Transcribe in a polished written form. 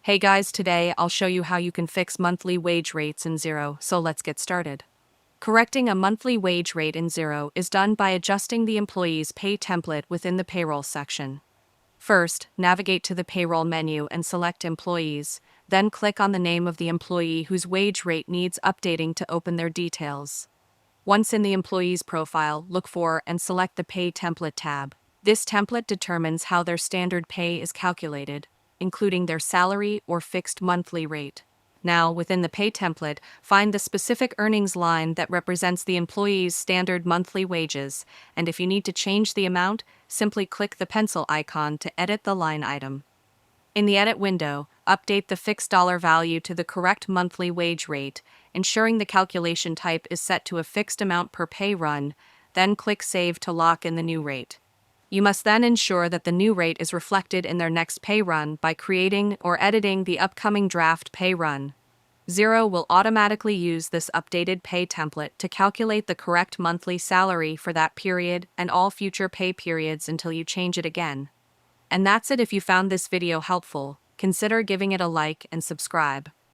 Hey guys, today I'll show you how you can fix monthly wage rates in Xero, so let's get started. Correcting a monthly wage rate in Xero is done by adjusting the employee's pay template within the payroll section. First, navigate to the payroll menu and select Employees, then click on the name of the employee whose wage rate needs updating to open their details. Once in the employee's profile, look for and select the Pay Template tab. This template determines how their standard pay is calculated, including their salary or fixed monthly rate. Now, within the pay template, find the specific earnings line that represents the employee's standard monthly wages, and if you need to change the amount, simply click the pencil icon to edit the line item. In the Edit window, update the fixed dollar value to the correct monthly wage rate, ensuring the calculation type is set to a fixed amount per pay run, then click Save to lock in the new rate. You must then ensure that the new rate is reflected in their next pay run by creating or editing the upcoming draft pay run. Xero will automatically use this updated pay template to calculate the correct monthly salary for that period and all future pay periods until you change it again. And that's it. If you found this video helpful, consider giving it a like and subscribe.